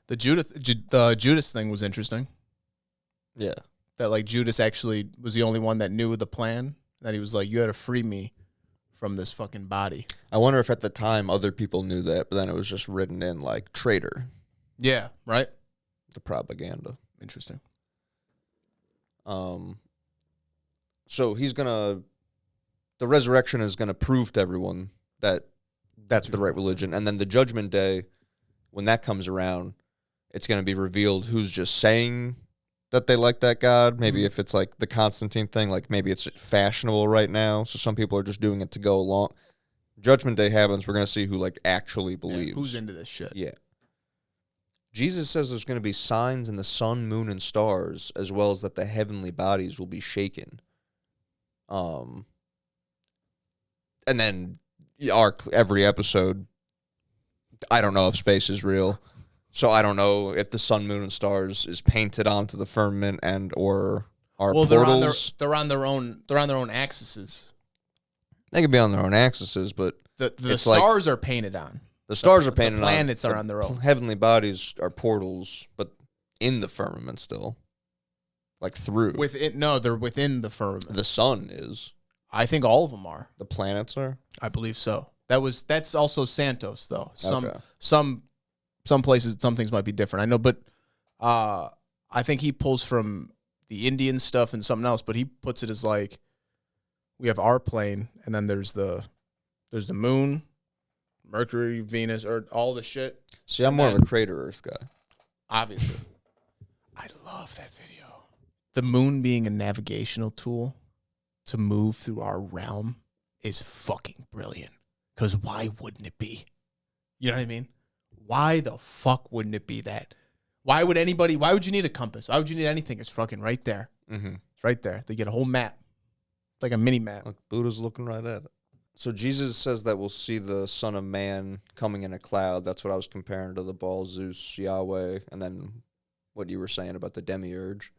The Judas thing was interesting. Yeah. That like Judas actually was the only one that knew the plan. That he was like, you had to free me from this fucking body. I wonder if at the time other people knew that, but then it was just written in like traitor. Yeah, right? The propaganda. Interesting. So the resurrection is gonna prove to everyone that that's the right religion, and then the judgment day, when that comes around, it's gonna be revealed who's just saying that they like that God. Maybe if it's like the Constantine thing, like maybe it's fashionable right now, so some people are just doing it to go along. Judgment day happens, we're gonna see who like actually believes. Yeah, who's into this shit? Yeah. Jesus says there's going to be signs in the sun, moon, and stars, as well as that the heavenly bodies will be shaken. And then every episode, I don't know if space is real, so I don't know if the sun, moon, and stars is painted onto the firmament and or are portals. They're on their own axes. They could be on their own axes, but The stars are painted on. The stars are painted on. The planets are on their own. Heavenly bodies are portals, but in the firmament still. Like through. They're within the firmament. The sun is. I think all of them are. The planets are? I believe so. That's also Santos, though. Okay. Some places, some things might be different. I know, but I think he pulls from the Indian stuff and something else, but he puts it as like, we have our plane, and then there's the moon, Mercury, Venus, or all the shit. See, I'm more of a crater Earth guy. Obviously. I love that video. The moon being a navigational tool to move through our realm is fucking brilliant. Because why wouldn't it be? You know what I mean? Why the fuck wouldn't it be that? Why would you need a compass? Why would you need anything? It's fucking right there. Mm-hmm. It's right there. They get a whole map. It's like a mini map. Look, Buddha's looking right at it. So Jesus says that we'll see the Son of Man coming in a cloud. That's what I was comparing to the Baal, Zeus, Yahweh, and then what you were saying about the demiurge.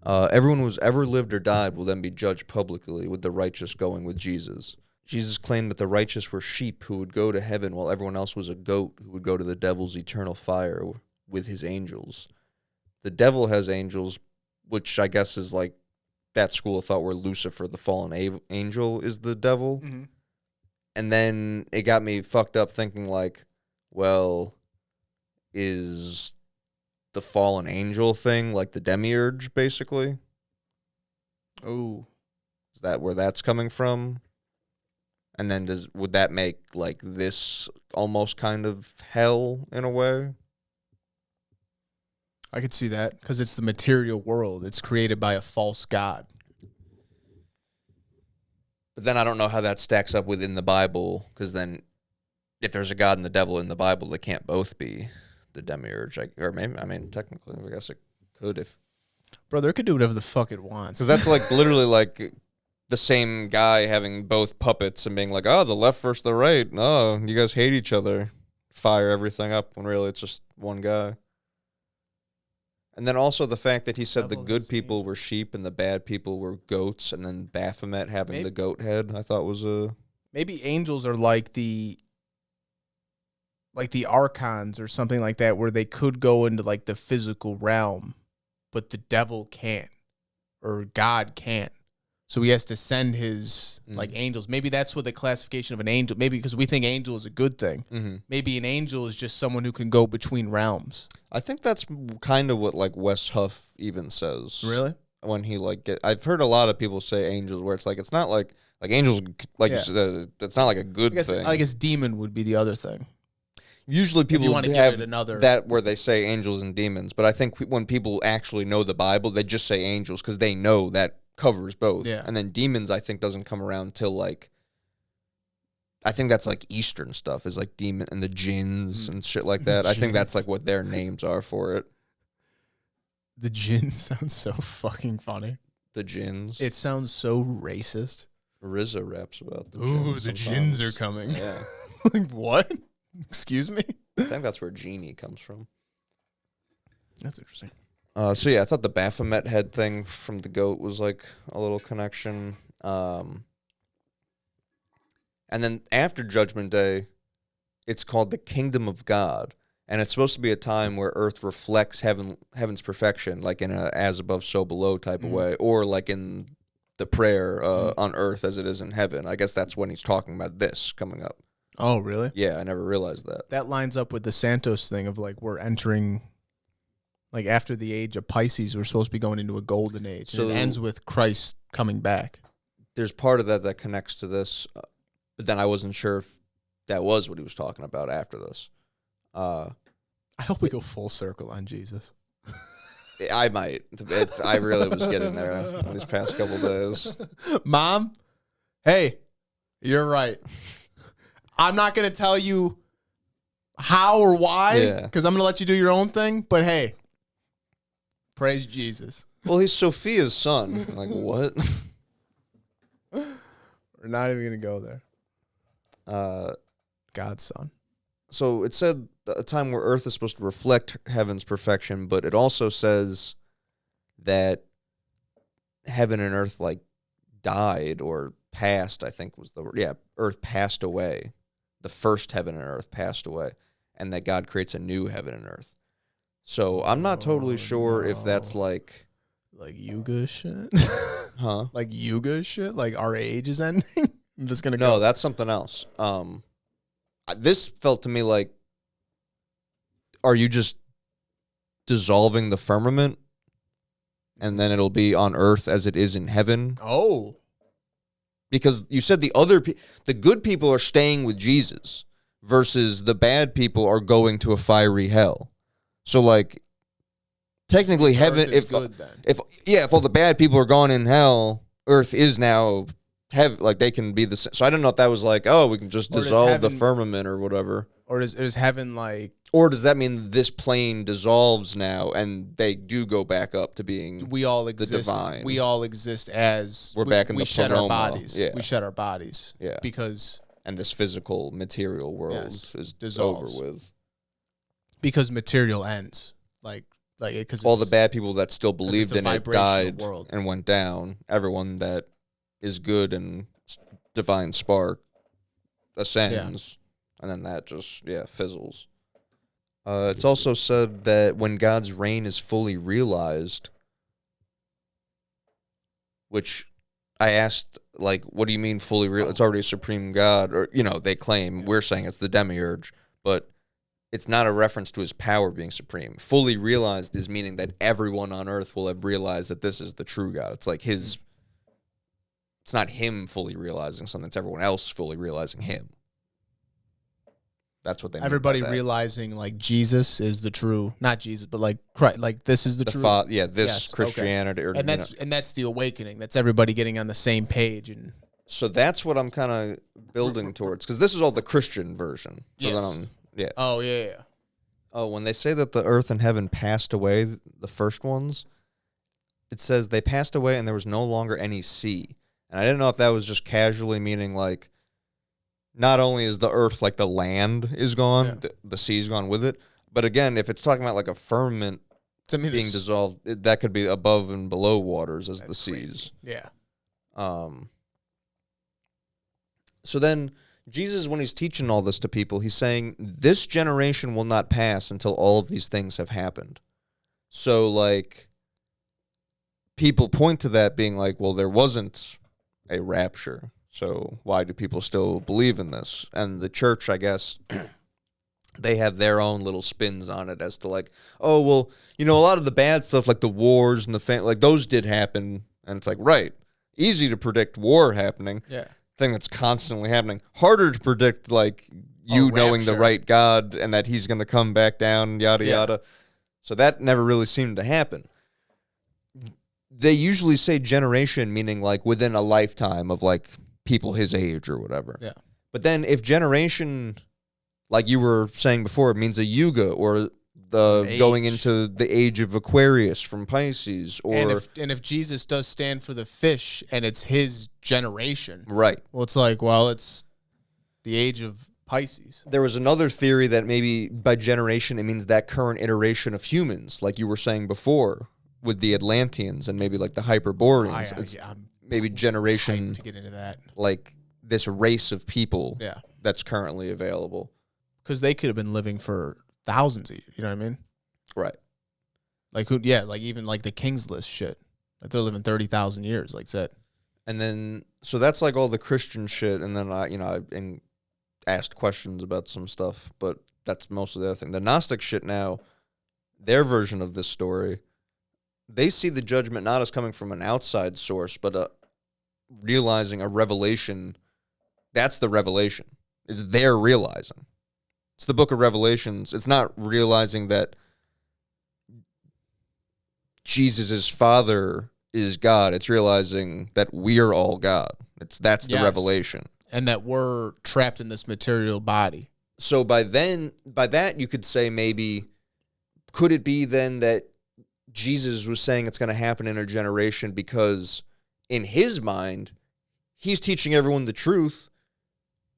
Everyone who's ever lived or died will then be judged publicly, with the righteous going with Jesus. Jesus claimed that the righteous were sheep who would go to heaven, while everyone else was a goat who would go to the devil's eternal fire with his angels. The devil has angels, which I guess is like that school of thought where Lucifer, the fallen angel, is the devil. Mm-hmm. And then it got me fucked up thinking like, well, is the fallen angel thing like the demiurge, basically? Ooh. Is that where that's coming from? And then would that make like this almost kind of hell in a way? I could see that because it's the material world. It's created by a false god. But then I don't know how that stacks up within the Bible, because then if there's a God and the devil in the Bible, they can't both be the demiurge. Or maybe, I mean, technically, I guess it could if... Bro, they could do whatever the fuck it wants. Because that's like literally like the same guy having both puppets and being like, oh, the left versus the right. Oh, you guys hate each other. Fire everything up when really it's just one guy. And then also the fact that he said the good people were sheep and the bad people were goats, and then Baphomet having the goat head, I thought was a... Maybe angels are like the archons or something like that, where they could go into like the physical realm, but the devil can't, or God can't. So he has to send his like angels. Maybe that's what the classification of an angel. Maybe because we think angel is a good thing. Mm-hmm. Maybe an angel is just someone who can go between realms. I think that's kind of what like Wes Huff even says. Really? When he like I've heard a lot of people say angels, where it's like it's not like angels, like you said, it's not like a good thing. I guess demon would be the other thing. Usually people have that where they say angels and demons, but I think when people actually know the Bible, they just say angels because they know that covers both. Yeah. And then demons, I think, doesn't come around till like, I think that's like Eastern stuff, is like demon and the jinns and shit like that. I think that's like what their names are for it. The jinn sounds so fucking funny. The jinns. It sounds so racist. RZA raps about the jinns. Ooh, the jinns are coming. Yeah. Like, what? Excuse me? I think that's where genie comes from. That's interesting. So yeah, I thought the Baphomet head thing from the goat was like a little connection. And then after Judgment Day, it's called the Kingdom of God. And it's supposed to be a time where Earth reflects heaven's perfection, like in a as above, so below type of way, or like in the prayer on Earth as it is in heaven. I guess that's when he's talking about this coming up. Oh, really? Yeah, I never realized that. That lines up with the Santos thing of like we're entering, like after the age of Pisces, we're supposed to be going into a golden age. So it ends with Christ coming back. There's part of that connects to this, but then I wasn't sure if that was what he was talking about after this. I hope we go full circle on Jesus. I might. I really was getting there these past couple days. Mom, hey, you're right. I'm not going to tell you how or why, because I'm going to let you do your own thing. But hey, praise Jesus. Well, he's Sophia's son. Like, what? We're not even going to go there. God's son. So it said a time where Earth is supposed to reflect heaven's perfection, but it also says that heaven and Earth like died or passed, I think was the word. Yeah, Earth passed away. The first heaven and Earth passed away, and that God creates a new heaven and Earth. So I'm not totally sure if that's like Yuga shit. Huh? Like Yuga shit? Like our age is ending? I'm just going to go. No, that's something else. This felt to me like, are you just dissolving the firmament and then it'll be on earth as it is in heaven? Oh. Because you said the good people are staying with Jesus versus the bad people are going to a fiery hell. So like technically heaven, if all the bad people are gone in hell, earth is now heaven, like they can be the same. So I don't know if that was like, oh, we can just dissolve the firmament or whatever. Or is heaven like... Or does that mean this plane dissolves now and they do go back up to being we all exist, the divine? We all exist as... We're back in the shed pleroma. our bodies. Yeah. We shed our bodies. Yeah. Because... And this physical material world is dissolves. over with. Because material ends. Like because all the bad people that still believed in it died world. And went down. Everyone that is good and divine spark ascends. And then that just, fizzles. It's also said that when God's reign is fully realized, which I asked, like, what do you mean fully real? It's already a supreme God. Or, they claim, we're saying it's the demiurge, but it's not a reference to his power being supreme. Fully realized is meaning that everyone on earth will have realized that this is the true God. It's like it's not him fully realizing something, it's everyone else fully realizing him. That's what they mean. Everybody realizing like Jesus is the true, not Jesus, but like Christ, like this is the true. Christianity, okay. And that's the awakening. That's everybody getting on the same page, and so that's what I'm kind of building towards, because this is all the Christian version. So yes. Oh yeah. Oh, when they say that the earth and heaven passed away, the first ones, it says they passed away and there was no longer any sea, and I didn't know if that was just casually meaning like. Not only is the earth like the land is gone, the sea's gone with it, but again, if it's talking about like a firmament being dissolved, that could be above and below waters as the seas. Crazy. Yeah. So then Jesus, when he's teaching all this to people, he's saying this generation will not pass until all of these things have happened. So like people point to that being like, well, there wasn't a rapture. So why do people still believe in this? And the church, I guess, they have their own little spins on it as to like, oh, well, a lot of the bad stuff, like the wars and the family, like those did happen. And it's like, right, easy to predict war happening. Yeah. Thing that's constantly happening. Harder to predict, like, you knowing the right God and that he's going to come back down, yada, yada. So that never really seemed to happen. They usually say generation, meaning like within a lifetime of like, people his age or whatever. Yeah. But then if generation, like you were saying before, it means a yuga or the going into the age of Aquarius from Pisces, or and if Jesus does stand for the fish and it's his generation. Right. Well, it's like, well, it's the age of Pisces. There was another theory that maybe by generation it means that current iteration of humans, like you were saying before with the Atlanteans and maybe like the Hyperboreans. Maybe generation to get into that, like this race of people that's currently available, because they could have been living for thousands of years. You know what I mean? Right. Like who? Yeah, like even like the King's List shit. Like they're living 30,000 years. Like that. And then, so that's like all the Christian shit. And then I asked questions about some stuff, but that's most of the other thing. The Gnostic shit now, their version of this story, they see the judgment not as coming from an outside source, but realizing a revelation. That's the revelation. It's their realizing. It's the book of Revelations. It's not realizing that Jesus' Father is God. It's realizing that we're all God. That's the revelation. And that we're trapped in this material body. So by that you could say maybe, could it be then that Jesus was saying it's going to happen in our generation because in his mind, he's teaching everyone the truth.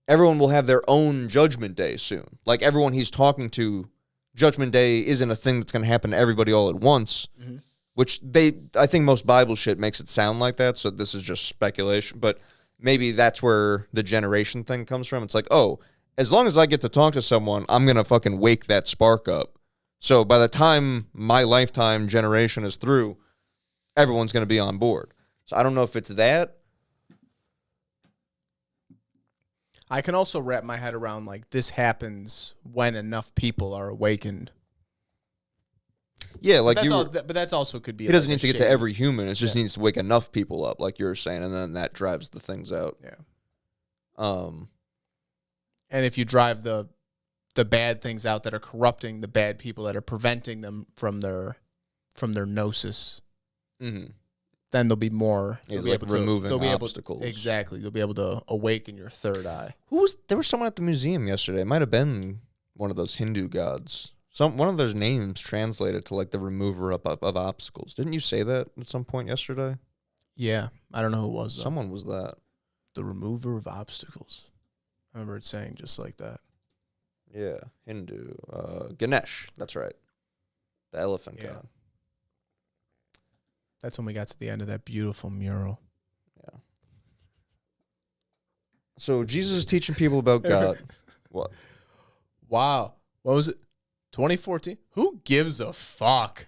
Everyone will have their own judgment day soon. Like everyone he's talking to, judgment day isn't a thing that's going to happen to everybody all at once, which I think most Bible shit makes it sound like that. So this is just speculation, but maybe that's where the generation thing comes from. It's like, oh, as long as I get to talk to someone, I'm going to fucking wake that spark up. So by the time my lifetime generation is through, everyone's going to be on board. So I don't know if it's that. I can also wrap my head around like this happens when enough people are awakened. Yeah, like but that's also could be. It doesn't need to get to every human. It just needs to wake enough people up, like you were saying, and then that drives the things out. Yeah. And if you drive the bad things out that are corrupting the bad people that are preventing them from their gnosis, then there'll be more. They'll be able to removing obstacles. Exactly. You'll be able to awaken your third eye. There was someone at the museum yesterday. It might have been one of those Hindu gods. One of those names translated to like the remover of obstacles. Didn't you say that at some point yesterday? Yeah. I don't know who it was, though. Someone was that. The remover of obstacles. I remember it saying just like that. Yeah. Hindu. Ganesh. That's right. The elephant god. That's when we got to the end of that beautiful mural. Yeah. So Jesus is teaching people about God. What? Wow. What was it? 2014? Who gives a fuck?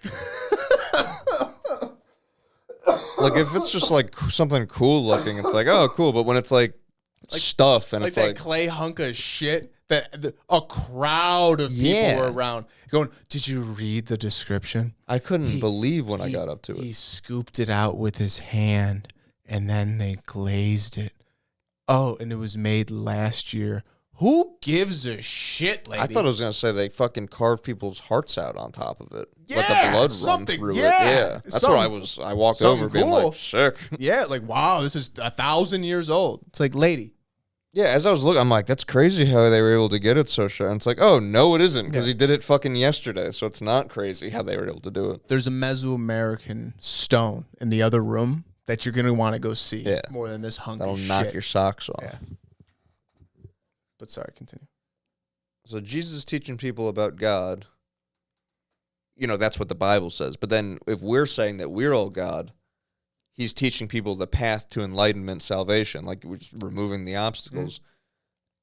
Like, if it's just like something cool looking, it's like, oh, cool. But when it's like stuff and like it's that like clay hunk of shit that a crowd of people were around going, did you read the description? I couldn't believe when I got up to it. He scooped it out with his hand and then they glazed it. Oh, and it was made last year. Who gives a shit, lady? I thought I was going to say they fucking carved people's hearts out on top of it. Yeah, let the blood run through it. Yeah, that's what I walked over being like, sick. Yeah, like, wow, this is 1,000 years old. It's like, lady. Yeah, as I was looking, I'm like, that's crazy how they were able to get it so sure. And it's like, oh, no, it isn't, because he did it fucking yesterday, so it's not crazy how they were able to do it. There's a Mesoamerican stone in the other room that you're going to want to go see more than this hunk of shit. That'll knock your socks off. Yeah. But sorry, continue. So Jesus is teaching people about God. You know, that's what the Bible says. But then if we're saying that we're all God, he's teaching people the path to enlightenment, salvation, like we're just removing the obstacles.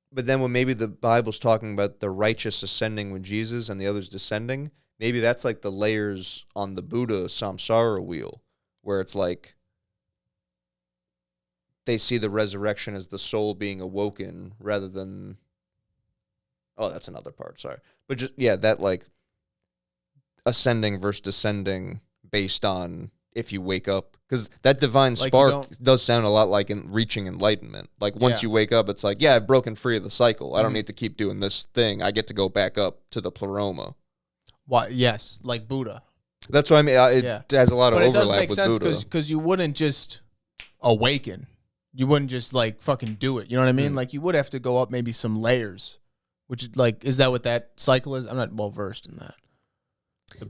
But then when maybe the Bible's talking about the righteous ascending with Jesus and the others descending, maybe that's like the layers on the Buddha samsara wheel, where it's like they see the resurrection as the soul being awoken rather than... Oh, that's another part, sorry. But just, yeah, that like ascending versus descending based on if you wake up. Because that divine spark does sound a lot like reaching enlightenment. Like once you wake up, it's like, yeah, I've broken free of the cycle. I don't need to keep doing this thing. I get to go back up to the pleroma. What? Yes, like Buddha. That's what I mean. It has a lot of overlap with Buddha. But it does make sense because you wouldn't just awaken. You wouldn't just like fucking do it. You know what I mean? Like you would have to go up maybe some layers. Which like is that what that cycle is? I'm not well versed in that.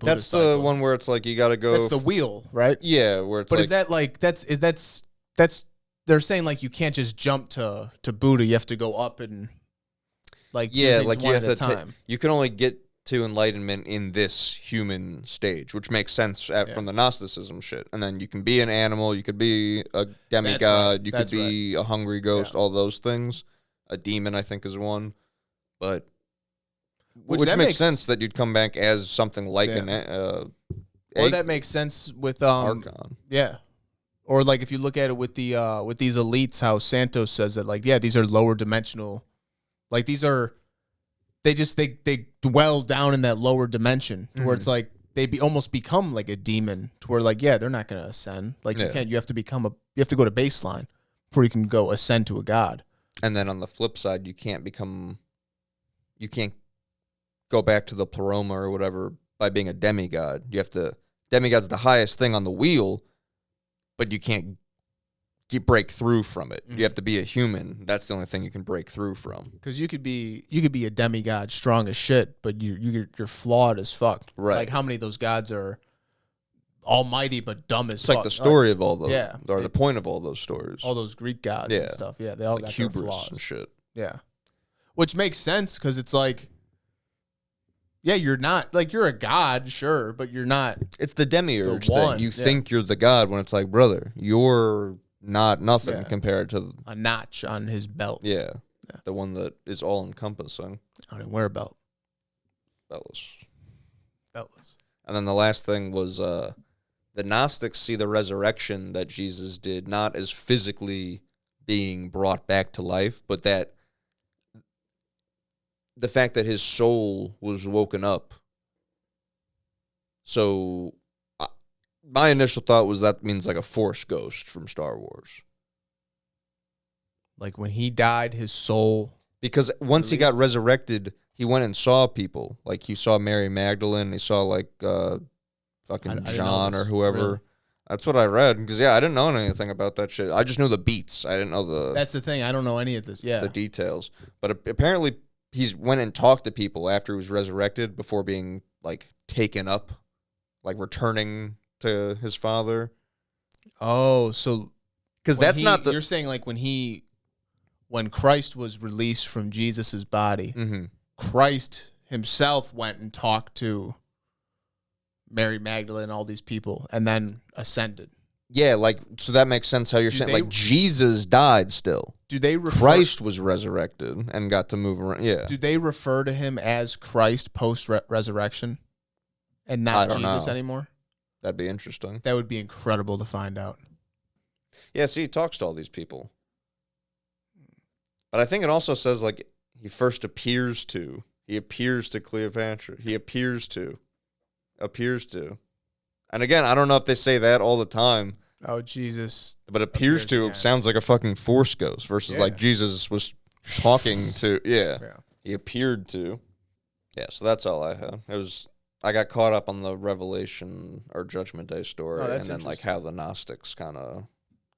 That's the one where it's like you got to go. That's the wheel, right? Yeah, where it's. But is that like that's they're saying like you can't just jump to Buddha. You have to go up and like like you have to. You can only get to enlightenment in this human stage, which makes sense from the Gnosticism shit. And then you can be an animal, you could be a demigod, you could be a hungry ghost, all those things. A demon, I think, is one. But which that makes sense that you'd come back as something like Yeah. an or that makes sense with Archon. yeah. Or like if you look at it with the with these elites, how Santos says that, like, yeah, these are lower dimensional, like these are they dwell down in that lower dimension to where it's like they almost become like a demon to where, like, yeah, they're not gonna ascend. Like you can't, you have to go to baseline before you can go ascend to a god. And then on the flip side, you can't go back to the pleroma or whatever by being a demigod. Demigod's the highest thing on the wheel, but you can't break through from it. You have to be a human. That's the only thing you can break through from. Because you could be a demigod, strong as shit, but you're flawed as fuck. Right. Like how many of those gods are almighty but dumb as It's fuck? like the story of all those, yeah, or the point of all those stories. all those Greek gods and stuff. Yeah, they all like got their hubris flaws and shit. Yeah, which makes sense because it's like, yeah, you're not like, you're a god, sure, but you're not. It's the demiurge one, thing. You yeah. think you're the god when it's like, brother, you're not nothing compared to a notch on his belt. yeah, the one that is all encompassing. I don't even wear a belt. Beltless. And then the last thing was the Gnostics see the resurrection that Jesus did not as physically being brought back to life, but that the fact that his soul was woken up. So my initial thought was that means like a Force ghost from Star Wars. Like when he died, his soul. Because once he got resurrected, he went and saw people. Like he saw Mary Magdalene, he saw like fucking John or whoever. Really? That's what I read. Because I didn't know anything about that shit. I just knew the beats. I didn't know That's the thing. I don't know any of this. Yeah, the details. But apparently, he's went and talked to people after he was resurrected before being like taken up, like returning to his father. Oh, so because that's not the. You're saying like when Christ was released from Jesus's body, Christ himself went and talked to Mary Magdalene and all these people, and then ascended. Yeah, like, so that makes sense how you're saying. Like, Jesus died still. Do they refer? Christ was resurrected and got to move around. Yeah. Do they refer to him as Christ post-resurrection and not Jesus anymore? That'd be interesting. That would be incredible to find out. Yeah, see, he talks to all these people. But I think it also says, like, he first appears to Cleopatra. He appears to. And again, I don't know if they say that all the time. Oh, Jesus. But appears to sounds like a fucking Force ghost versus like Jesus was talking to. Yeah. He appeared to. Yeah, so that's all I had. I got caught up on the Revelation or Judgment Day story, and then like how the Gnostics kind of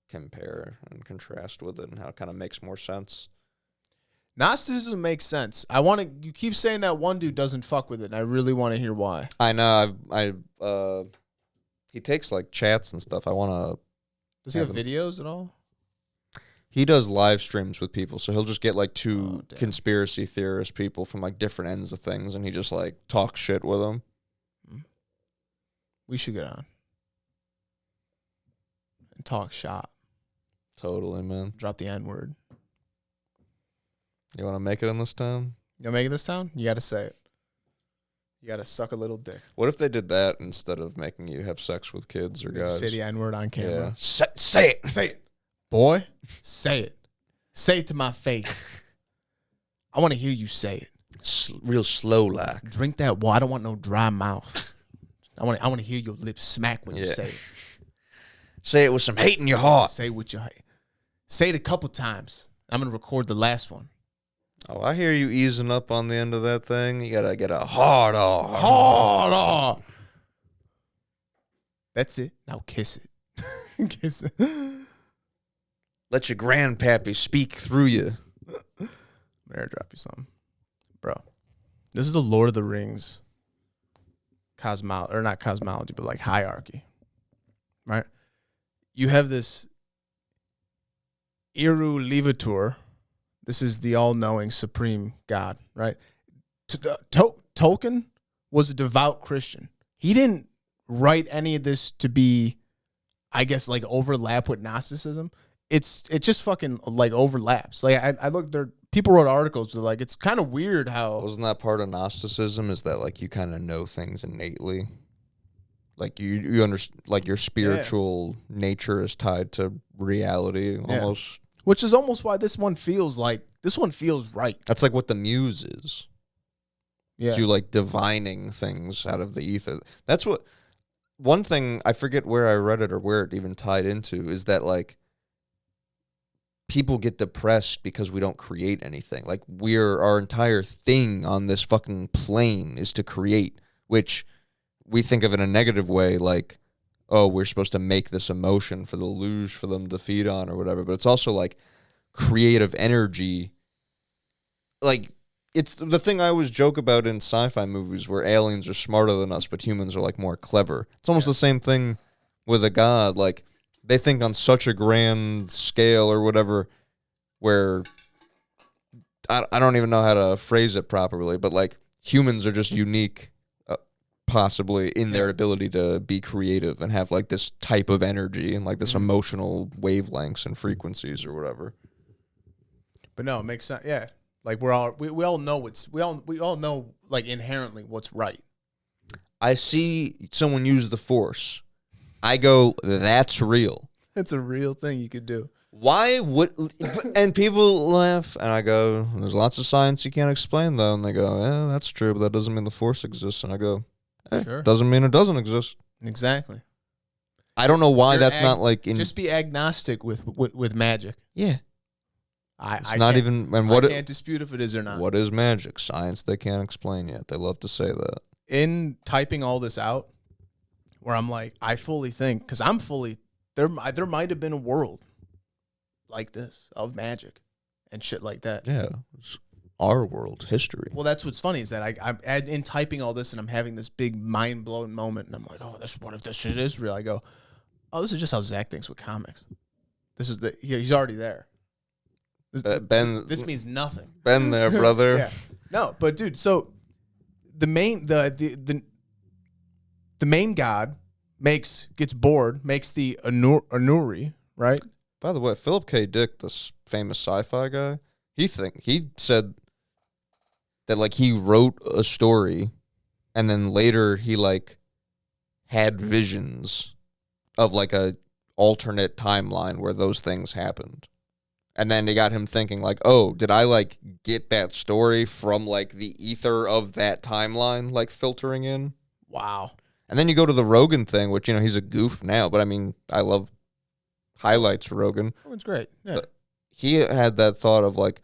compare and contrast with it and how it kind of makes more sense. Gnosticism makes sense. You keep saying that one dude doesn't fuck with it, and I really want to hear why. I know. He takes like chats and stuff. I want to. Does he have videos at all? He does live streams with people, so he'll just get like two conspiracy theorist people from like different ends of things, and he just like talks shit with them. We should get on and talk shop. Totally, man. Drop the N-word. You want to make it in this town? You want to make it this town? You got to say it. You got to suck a little dick. What if they did that instead of making you have sex with kids or guys? Say the N-word on camera. Yeah. Say it. Say it. Boy, say it. Say it to my face. I want to hear you say it. Real slow like. Drink that water. I don't want no dry mouth. I want to hear your lips smack when you say it. Say it with some hate in your heart. Say it with your hate. Say it a couple times. I'm going to record the last one. Oh, I hear you easing up on the end of that thing. You got to get a hard on. Hard on. That's it. Now kiss it. Kiss it. Let your grandpappy speak through you. I'm going to airdrop you something. Bro, this is the Lord of the Rings not cosmology, but like hierarchy. Right? You have this Eru Levator. This is the all-knowing supreme God, right? Tolkien was a devout Christian. He didn't write any of this to be, I guess, like overlap with Gnosticism. It just fucking like overlaps. Like I look, people wrote articles with like, it's kind of weird how Wasn't that part of Gnosticism? Is that like you kind of know things innately, like you understand, like your spiritual nature is tied to reality almost. which is almost why this one feels right. That's like what the muse is. Yeah. It's you like divining things out of the ether. That's what. One thing I forget where I read it or where it even tied into is that like people get depressed because we don't create anything. Like our entire thing on this fucking plane is to create, which we think of in a negative way, like, oh, we're supposed to make this emotion for the luge for them to feed on or whatever. But it's also like creative energy. Like, it's the thing I always joke about in sci-fi movies where aliens are smarter than us, but humans are like more clever. It's almost the same thing with a god. Like, they think on such a grand scale or whatever where I don't even know how to phrase it properly, but like humans are just unique possibly in their ability to be creative and have like this type of energy and like this emotional wavelengths and frequencies or whatever. But no, it makes sense. Yeah. Like we all know we all know like inherently what's right. I see someone use the Force. I go, that's real. It's a real thing you could do. Why would, and people laugh, and I go, there's lots of science you can't explain, though. And they go, yeah, that's true, but that doesn't mean the Force exists. And I go, Sure. Doesn't mean it doesn't exist. Exactly. I don't know why that's not like in. Just be agnostic with magic. Yeah. I not can't- even. And what I can't dispute if it is or not. What is magic? Science they can't explain yet. They love to say that. In typing all this out, where I'm like, I fully think, because I'm fully, there might have been a world like this of magic and shit like that. Yeah. It's our world, history. Well, that's what's funny is that I'm in typing all this and I'm having this big mind blowing moment and I'm like, oh, what if this shit is real? I go, oh, this is just how Zach thinks with comics. This is he's already there. This means nothing. Been there, brother. Yeah. No, but dude, so the main god gets bored, makes the Anuri, right? By the way, Philip K. Dick, this famous sci-fi guy, he said that like he wrote a story and then later he like had visions of like a alternate timeline where those things happened. And then it got him thinking like, oh, did I like get that story from like the ether of that timeline like filtering in? Wow. And then you go to the Rogan thing, which, you know, he's a goof now, but I mean, I love highlights Rogan. Rogan's great. Yeah. But he had that thought of like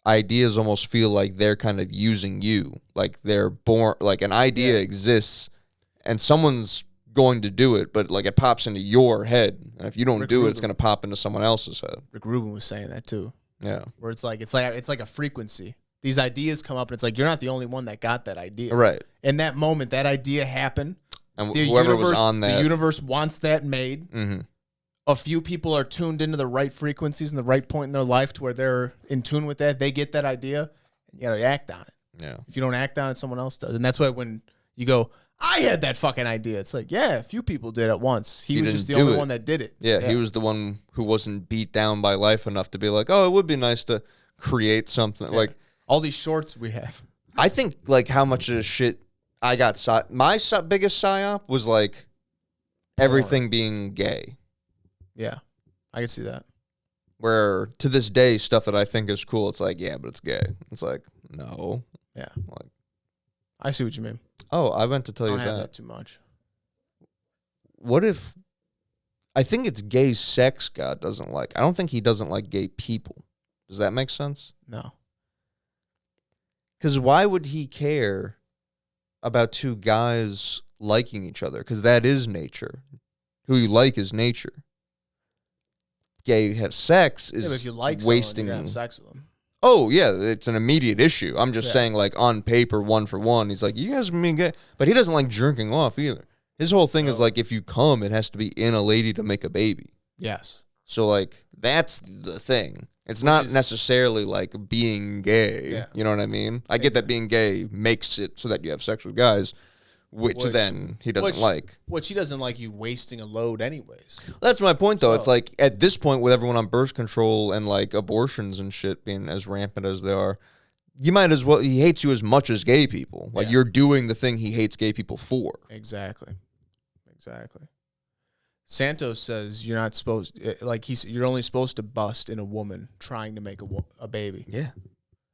ideas almost feel like they're kind of using you. Like they're born, like an idea exists and someone's going to do it, but like it pops into your head. And if you don't do it, it's going to pop into someone else's head. Rick Rubin was saying that too. Yeah. Where it's like a frequency. These ideas come up and it's like, you're not the only one that got that idea. Right. In that moment, that idea happened. And whoever was on that. The universe wants that made. Mm-hmm. A few people are tuned into the right frequencies and the right point in their life to where they're in tune with that. They get that idea, and you got to act on it. Yeah. If you don't act on it, someone else does. And that's why when you go, I had that fucking idea. It's like, yeah, a few people did at once. He was just the only one that did it. Yeah, he was the one who wasn't beat down by life enough to be like, oh, it would be nice to create something. Yeah. Like all these shorts we have. I think like how much of this shit I got. My biggest psyop was like everything being gay. Yeah, I can see that. Where to this day, stuff that I think is cool, it's like, yeah, but it's gay. It's like, no. Yeah. Like, I see what you mean. Oh, I meant to tell you I don't have that too much. What if... I think it's gay sex God doesn't like. I don't think he doesn't like gay people. Does that make sense? No. Because why would he care about two guys liking each other? Because that is nature. Who you like is nature. Gay have sex is if you like wasting... someone, you're gonna have sex with them. Oh, yeah, it's an immediate issue. I'm just saying, like, on paper, 1 for 1, he's like, you guys are being gay. But he doesn't like jerking off either. His whole thing is, like, if you come, it has to be in a lady to make a baby. Yes. So, like, that's the thing. It's not necessarily, like, being gay. Yeah. You know what I mean? I get that being gay makes it so that you have sex with guys, which then he doesn't like. Which he doesn't like you wasting a load anyways. That's my point, though. So- It's like, at this point, with everyone on birth control and, like, abortions and shit being as rampant as they are, you might as well, he hates you as much as gay people. Like, Yeah. you're doing the thing he hates gay people for. Exactly. Santos says you're not supposed, you're only supposed to bust in a woman trying to make a baby. Yeah.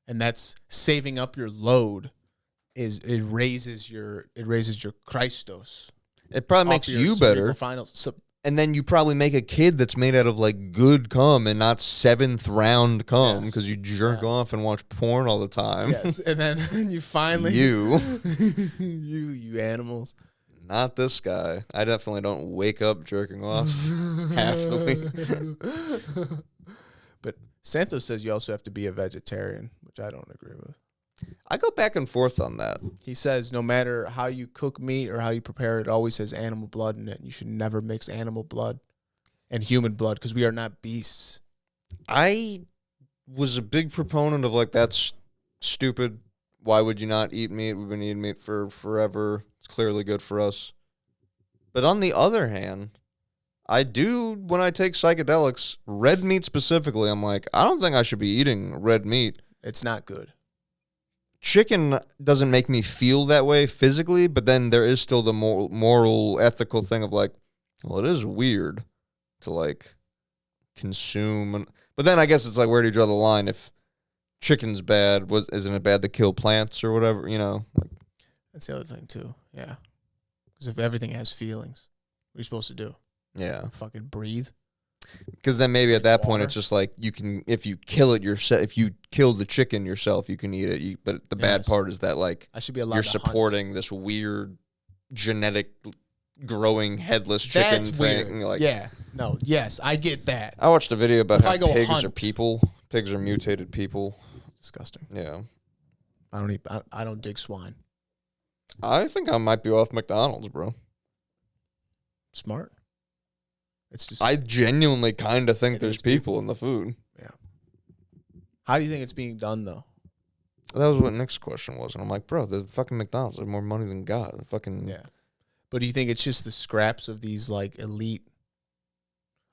And that's saving up your load. It raises your Christos. It probably makes Off your you cerebral better. Finals. So, And then you probably make a kid that's made out of, like, good cum and not 7th round cum Yes. because you jerk off and watch porn all the time. yes, and then you finally You. you animals. Not this guy. I definitely don't wake up jerking off half the week. But Santos says you also have to be a vegetarian, which I don't agree with. I go back and forth on that. He says no matter how you cook meat or how you prepare it, it always has animal blood in it. You should never mix animal blood and human blood because we are not beasts. I was a big proponent of, like, that's stupid. Why would you not eat meat? We've been eating meat for forever. It's clearly good for us. But on the other hand, I do, when I take psychedelics, red meat specifically, I'm like, I don't think I should be eating red meat. It's not good. Chicken doesn't make me feel that way physically, but then there is still the moral, ethical thing of, like, well, it is weird to, like, consume. But then I guess it's like, where do you draw the line? If chicken's bad, isn't it bad to kill plants or whatever? You know, like, That's the other thing too. Yeah, because if everything has feelings, what are you supposed to do? yeah. Fucking breathe. Because then maybe at that point Water. it's just like, you can, if you kill it yourself, if you kill the chicken yourself, you can eat it. But the bad Yes. part is that, like, I should be allowed you're to hunt. supporting this weird genetic growing headless chicken That's thing. weird. Like, yeah. No. Yes, I get that. I watched a video about If how I go pigs are hunt- people. Pigs are mutated people. Disgusting. Yeah. I don't eat. I don't dig swine. I think I might be off McDonald's, bro. Smart. It's just. I genuinely kind of think It there's is people in the food. How do you think it's being done though? That was what Nick's question was. And I'm like, bro, the fucking McDonald's have more money than God. The fucking Yeah. But do you think it's just the scraps of these like elite,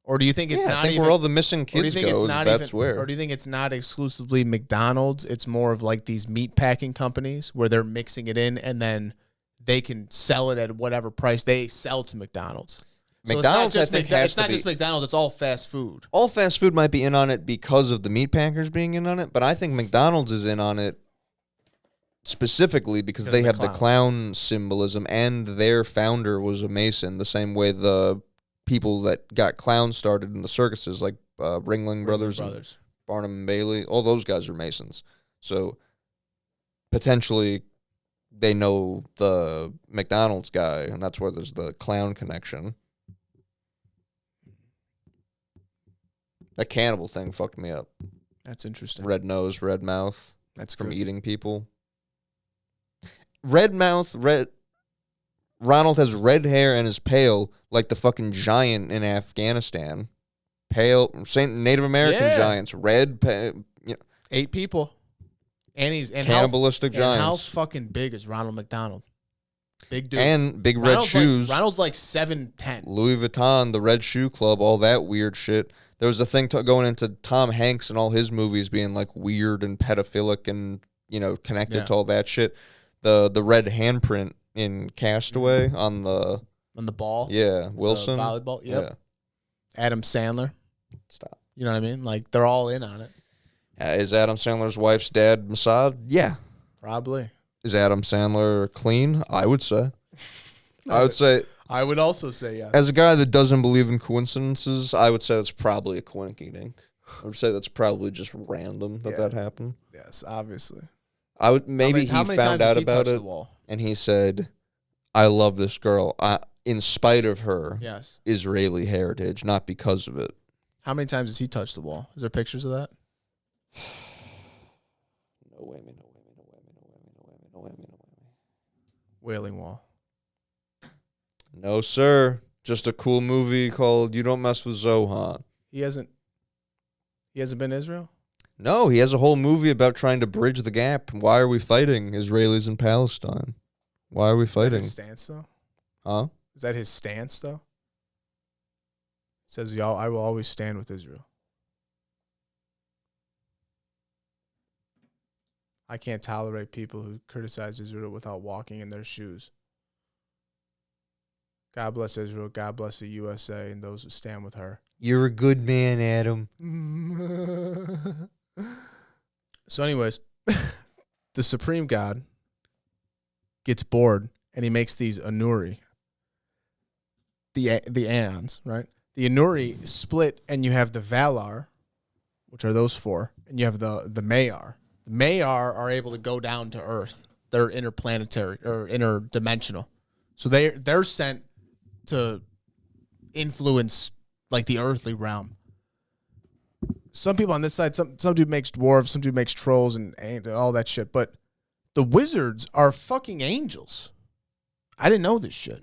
or do you think it's I not think even? where all the missing Or do you kids think go, it's is not that's even, where. Or do you think it's not exclusively McDonald's? It's more of like these meat packing companies where they're mixing it in and then they can sell it at whatever price they sell to McDonald's. So McDonald's, I it's not think, just has it's to not be. just McDonald's. It's all fast food. All fast food might be in on it because of the meat packers being in on it, but I think McDonald's is in on it specifically because they have the clown symbolism, and their founder was a Mason, the same way the people that got clowns started in the circuses, like Ringling Brothers and Barnum and Bailey, all those guys are Masons. So potentially they know the McDonald's guy, and that's where there's the clown connection. That cannibal thing fucked me up. That's interesting. Red nose, red mouth. That's From good. eating people. Red mouth, Ronald has red hair and is pale like the fucking giant in Afghanistan. Pale, Native American Yeah. giants, red, you know, 8 people. And he's cannibalistic how, and how giants. fucking big is Ronald McDonald? Big dude. And big red Ronald's shoes. Ronald's like 7'10". Louis Vuitton, the Red Shoe Club, all that weird shit. There was a thing going into Tom Hanks and all his movies being like weird and pedophilic and, you know, connected Yeah. to all that shit. The red handprint in Castaway on the ball. yeah Wilson The volleyball. Yep. Yeah. Adam Sandler. Stop. You know what I mean? Like they're all in on it. Is Adam Sandler's wife's dad Mossad? Yeah. Probably. Is Adam Sandler clean? I would say. I would say, I would also say yes. as a guy that doesn't believe in coincidences, I would say that's probably a coinky-dink. I would say that's probably just random that happened. Yes, obviously. I would maybe How he many found times has out he about touched it the wall? and he said, "I love this girl in spite of her Yes. Israeli heritage, not because of it." How many times has he touched the wall? Is there pictures of that? No way, no way, no way, no way, no way, no way, no way. Wailing Wall. No, sir. Just a cool movie called You Don't Mess with Zohan. He hasn't been to Israel? No, he has a whole movie about trying to bridge the gap. Why are we fighting Israelis in Palestine? Why are we Is that fighting? his stance, though? Huh? Is that his stance, though? Says, y'all, I will always stand with Israel. I can't tolerate people who criticize Israel without walking in their shoes. God bless Israel. God bless the USA and those who stand with her. You're a good man, Adam. So anyways, the supreme God gets bored and he makes these Anuri. The Aeons, right? The Anuri split and you have the Valar, which are those four, and you have the Maiar. The Maiar are able to go down to Earth. They're interplanetary or interdimensional. So they're sent to influence like the earthly realm. Some people on this side, some dude makes dwarves, some dude makes trolls and all that shit. But the wizards are fucking angels. I didn't know this shit.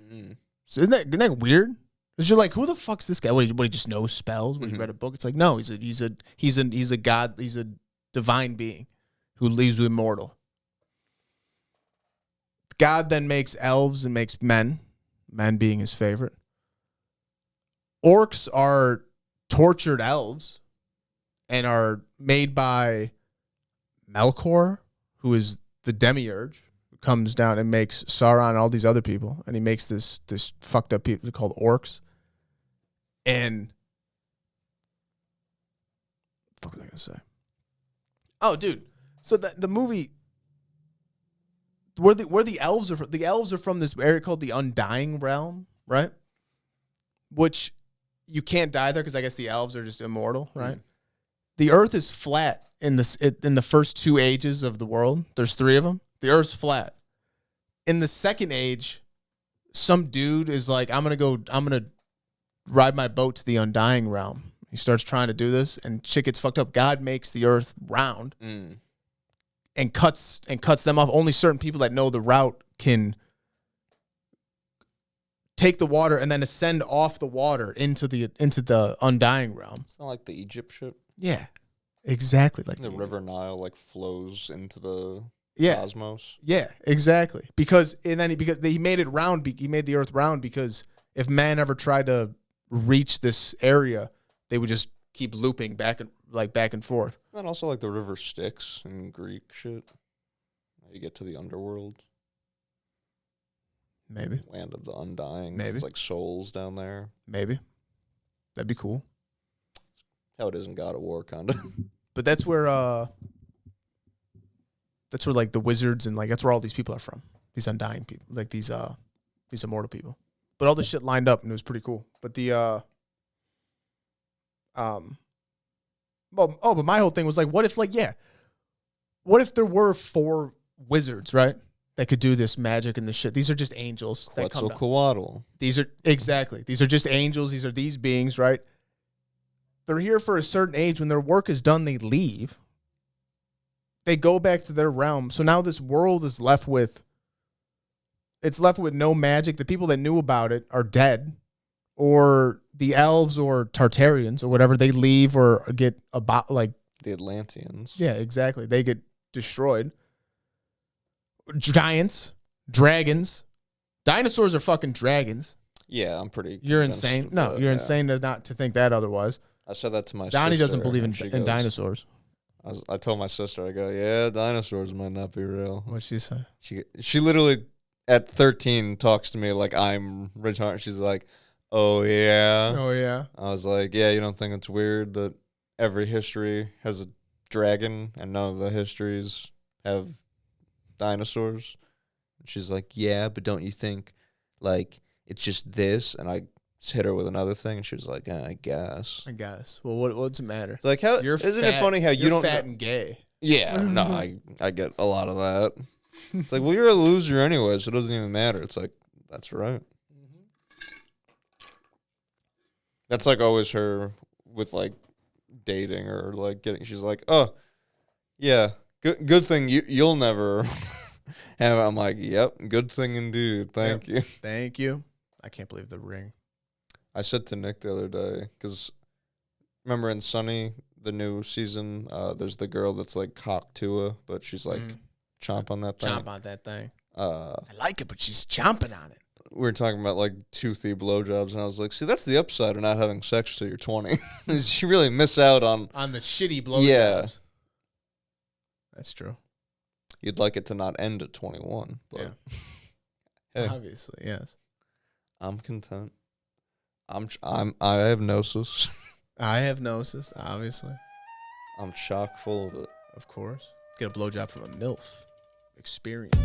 So isn't that weird? Because you're like, who the fuck's this guy? What, he just knows spells when he read a book? It's like, no, he's a god, he's a divine being who leaves you immortal. God then makes elves and makes men being his favorite. Orcs are tortured elves and are made by Melkor, who is the demiurge, who comes down and makes Sauron and all these other people, and he makes this fucked up people called orcs. And what the fuck was I gonna say? Oh, dude. So the movie where the elves are from this area called the Undying Realm, right? Which you can't die there because I guess the elves are just immortal, right? The Earth is flat in the first 2 ages of the world. There's 3 of them. The Earth's flat. In the second age, some dude is like, I'm gonna ride my boat to the Undying Realm. He starts trying to do this, and shit gets fucked up. God makes the Earth round. And cuts them off. Only certain people that know the route can take the water and then ascend off the water into the Undying Realm. It's not like the Egypt shit. Yeah, exactly. Like The river Nile like flows into the yeah. cosmos. Yeah, exactly. Because he made it round. He made the Earth round because if man ever tried to reach this area, they would just keep looping back and forth. And also like the river Styx in Greek shit. You get to the underworld. Maybe. Land of the Undying. Maybe. It's like souls down there. Maybe. That'd be cool. How it is in God of War, kind of. But that's where like the wizards and like that's where all these people are from. These undying people, like these immortal people. But all this shit lined up and it was pretty cool. But but my whole thing was like, what if there were 4 wizards, right? That could do this magic and this shit. These are just angels that come down. Quetzalcoatl. These are just angels. These are these beings, right? They're here for a certain age. When their work is done, they leave. They go back to their realm. So now this world is left with no magic. The people that knew about it are dead, or the elves or Tartarians or whatever, they leave or get like the Atlanteans. Yeah, exactly. They get destroyed. Giants, dragons, dinosaurs are fucking dragons. Yeah, I'm pretty. You're insane. No, you're insane to think that otherwise. I said that to my sister. Donnie doesn't believe in dinosaurs. I told my sister, I go, yeah, dinosaurs might not be real. What'd she say? She literally at 13 talks to me like I'm retarded. She's like, oh yeah. Oh yeah. I was like, yeah, you don't think it's weird that every history has a dragon and none of the histories have dinosaurs? And she's like, yeah, but don't you think like it's just this? And I hit her with another thing, and she was like, I guess. Well, what's it matter? It's like, how isn't it funny how you don't fat and gay? Yeah, no, I get a lot of that. It's like, well, you're a loser anyway, so it doesn't even matter. It's like, that's right. That's like always her with like dating or like getting. She's like, oh, yeah, good thing you'll never have. I'm like, yep, good thing indeed. Thank you. Thank you. I can't believe the ring. I said to Nick the other day, because remember in Sunny, the new season, there's the girl that's like Cock Tua, but she's like chomp on that thing. Chomp on that thing. I like it, but she's chomping on it. We were talking about like toothy blowjobs, and I was like, see, that's the upside of not having sex till you're 20. Is you really miss out on the shitty blowjobs. Yeah. That's true. You'd like it to not end at 21, but Yeah. Hey. Obviously, yes. I'm content. I have gnosis. I have gnosis, obviously. I'm chock full of it. Of course. Get a blowjob from a MILF. Experience.